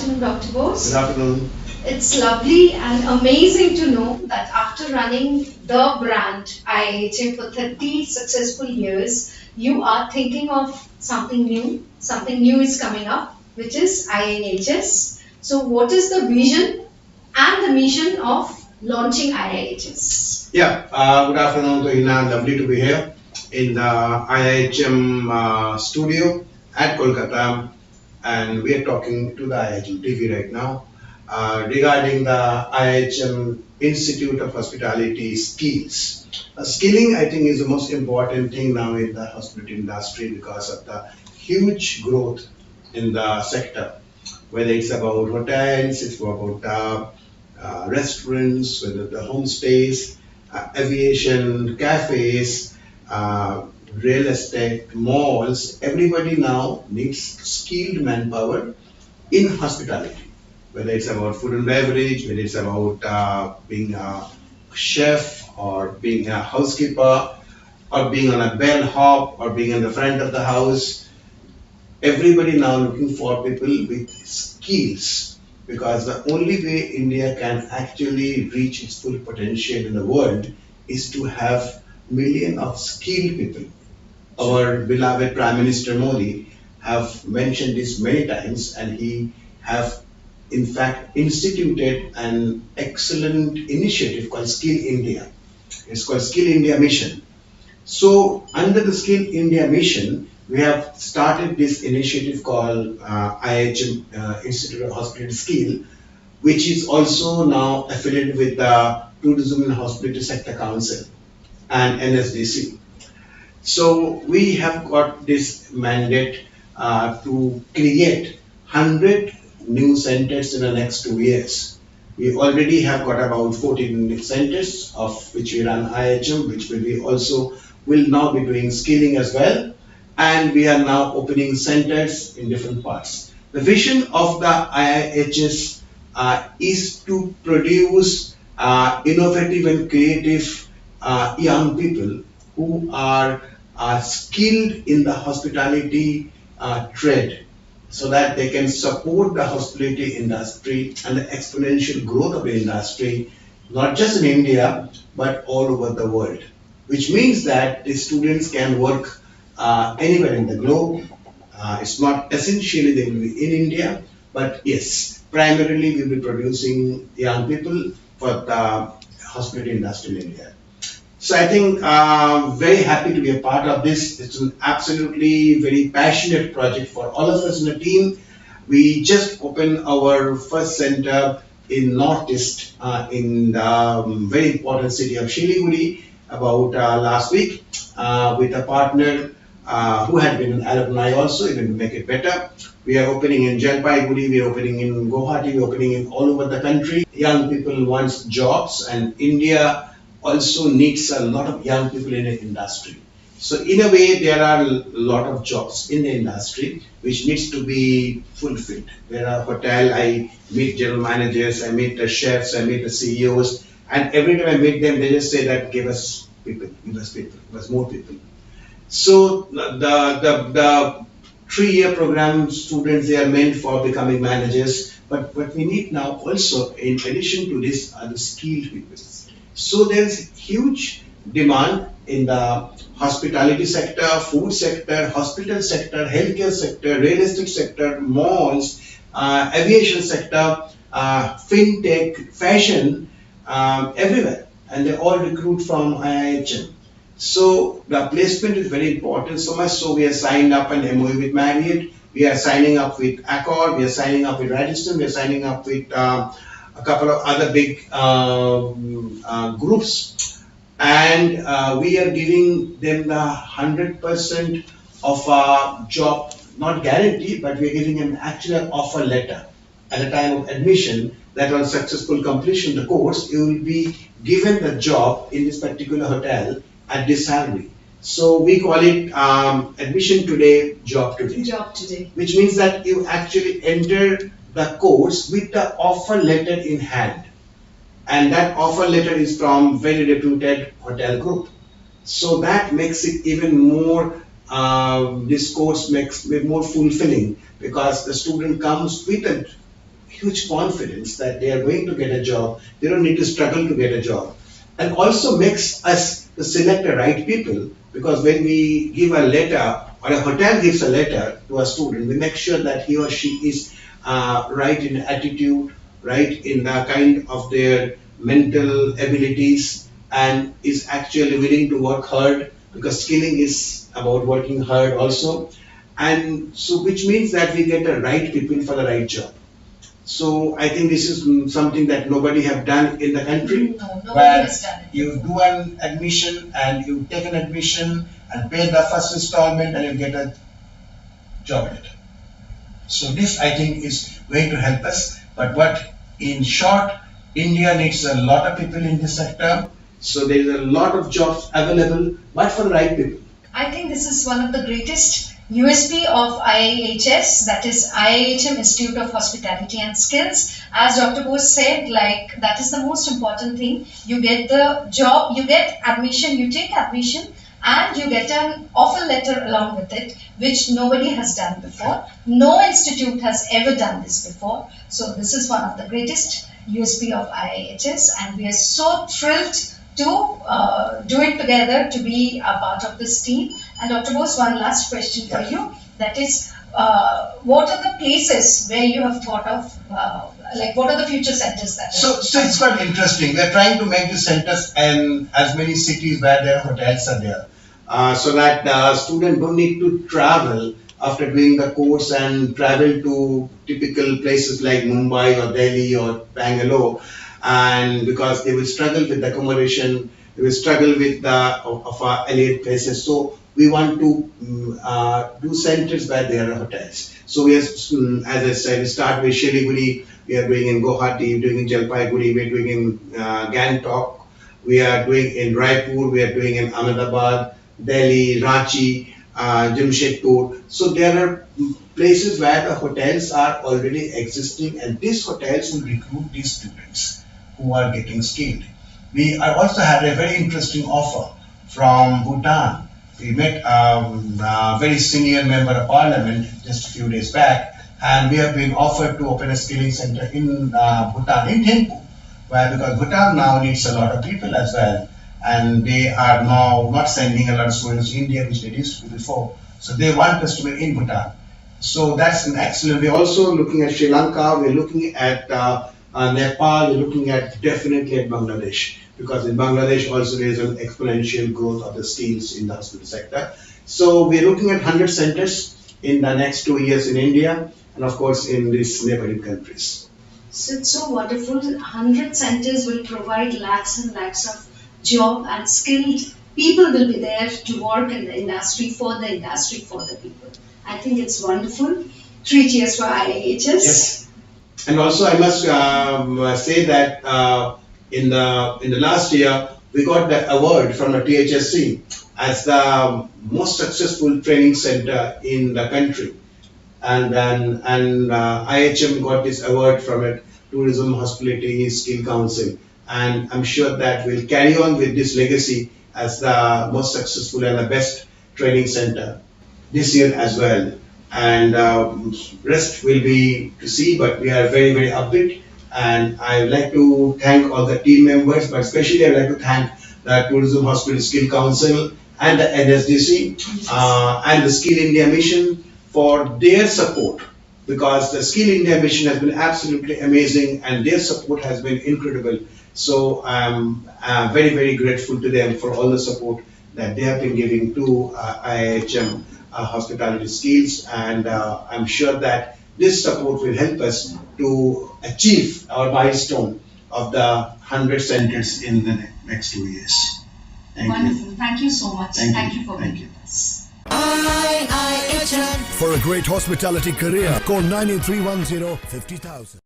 afternoon, Dr. Bose. Good afternoon. It's lovely and amazing to know that after running the brand IIHM for 30 successful years, you are thinking of something new. Something new is coming up, which is IIHS. So, what is the vision and the mission of launching IIHS? Good afternoon to Ina. Lovely to be here in the IIHM studio at Kolkata, and we are talking to the IIHM TV right now regarding the IIHM Institute of Hospitality Skills. Skilling, I think, is the most important thing now in the hospitality industry because of the huge growth in the sector. Whether it's about hotels, it's about restaurants, whether the homestays, aviation, cafes, real estate, malls, everybody now needs skilled manpower in hospitality. Whether it's about food and beverage, whether it's about being a chef or being a housekeeper or being on a bellhop or being in the front of the house, everybody now looking for people with skills, because the only way India can actually reach its full potential in the world is to have millions of skilled people. Our beloved Prime Minister Modi have mentioned this many times, and he have in fact instituted an excellent initiative called Skill India. It's called Skill India Mission. So under the Skill India Mission, we have started this initiative called IIHM Institute of Hospitality Skill, which is also now affiliated with the Tourism and Hospitality Sector Council and NSDC. So we have got this mandate to create 100 new centers in the next 2 years. We already have got about 14 centers of which we run IIHM, which will now be doing skilling as well. And we are now opening centers in different parts. The vision of the IIHS is to produce innovative and creative young people who are skilled in the hospitality trade, so that they can support the hospitality industry and the exponential growth of the industry, not just in India, but all over the world. Which means that the students can work anywhere in the globe. It's not essentially they will be in India, but yes, primarily we will be producing young people for the hospitality industry in India. So I think very happy to be a part of this. It's an absolutely very passionate project for all of us in the team. We just opened our first center in Northeast in the very important city of Shiliguri about last week with a partner who had been an alumni also, even to make it better. We are opening in Jalpaiguri, we are opening in Guwahati, we are opening in all over the country. Young people want jobs, and India also needs a lot of young people in the industry. So in a way, there are a lot of jobs in the industry which needs to be fulfilled. There are hotel, I meet general managers, I meet the chefs, I meet the CEOs, and every time I meet them, they just say that give us people, give us more people. So the 3-year program students, they are meant for becoming managers, but what we need now also, in addition to this, are the skilled people. So there's huge demand in the hospitality sector, food sector, hospital sector, healthcare sector, real estate sector, malls, aviation sector, fintech, fashion, everywhere. And they all recruit from IIHM. So the placement is very important, so much so we are signed up an MOU with Marriott, we are signing up with Accor, we are signing up with Radisson, we are signing up with a couple of other big groups, and we are giving them the 100% of a job, not guarantee, but we are giving them actually an offer letter at the time of admission, that on successful completion of the course, you will be given the job in this particular hotel at this salary. So we call it admission today, job today. Job today. Which means that you actually enter the course with the offer letter in hand. And that offer letter is from very reputed hotel group. So that makes it even more, this course makes it more fulfilling, because the student comes with a huge confidence that they are going to get a job. They don't need to struggle to get a job. And also makes us select the right people, because when we give a letter or a hotel gives a letter to a student, we make sure that he or she is right in attitude, right in the kind of their mental abilities, and is actually willing to work hard, because skilling is about working hard also. And so which means that we get the right people for the right job. So I think this is something that nobody have done in the country. No, nobody where has done it. you do an admission and you take an admission and pay the first installment and you get a job letter. So this, I think, is going to help us. But what, in short, India needs a lot of people in this sector. So there is a lot of jobs available, but for the right people. I think this is one of the greatest USP of IIHS, that is IIHM Institute of Hospitality and Skills. As Dr. Bose said, like, that is the most important thing. You get the job, you get admission, you take admission, and you get an offer letter along with it, which nobody has done before. No institute has ever done this before. So this is one of the greatest USP of IIHS, and we are so thrilled to do it together, to be a part of this team. And Dr. Bose, one last question for you. That is, what are the places where you have thought of, like, what are the future centers that? So it's quite interesting. We are trying to make the centers in as many cities where their hotels are there, so that the student don't need to travel after doing the course and travel to typical places like Mumbai or Delhi or Bangalore, and because they will struggle with accommodation, they will struggle with the of our elite places. So we want to do centers where there are hotels. So we are, as I said, we start with Shiliguri, we are doing in Guwahati, doing in Jalpaiguri, we are doing in Gangtok, we are doing in Raipur, we are doing in Ahmedabad, Delhi, Ranchi, Jamshedpur. So there are places where the hotels are already existing, and these hotels will recruit these students who are getting skilled. We also had a very interesting offer from Bhutan. We met a very senior member of parliament just a few days back, and we have been offered to open a skilling center in Bhutan, in Thimphu, because Bhutan now needs a lot of people as well, and they are now not sending a lot of students to India, which they used to do before. So they want us to be in Bhutan. So that's an excellent. We're also looking at Sri Lanka, we're looking at Nepal, we're looking at definitely at Bangladesh, because in Bangladesh also there is an exponential growth of the skills in the hospital sector. So we're looking at 100 centers in the next 2 years in India, and of course in these neighboring countries. So it's so wonderful. 100 centers will provide lakhs and lakhs of job, and skilled people will be there to work in the industry, for the people. I think it's wonderful. 3 cheers for IIHS. Yes. And also I must say that in the last year we got the award from the THSC as the most successful training center in the country, and IIHM got this award from it, Tourism Hospitality Skill Council, and I'm sure that we'll carry on with this legacy as the most successful and the best training center this year as well. And rest will be to see, but we are very, very upbeat. And I would like to thank all the team members, but especially I would like to thank the Tourism Hospital Skill Council and the NSDC and the Skill India Mission for their support, because the Skill India Mission has been absolutely amazing and their support has been incredible. So I'm very, very grateful to them for all the support that they have been giving to IIHM Hospitality Skills, and I'm sure that this support will help us to achieve our milestone of the 100 centers in the next 2 years. Wonderful. Thank you so much. Thank you for being with us. IIHM. For a great hospitality career, call 9310 50,000.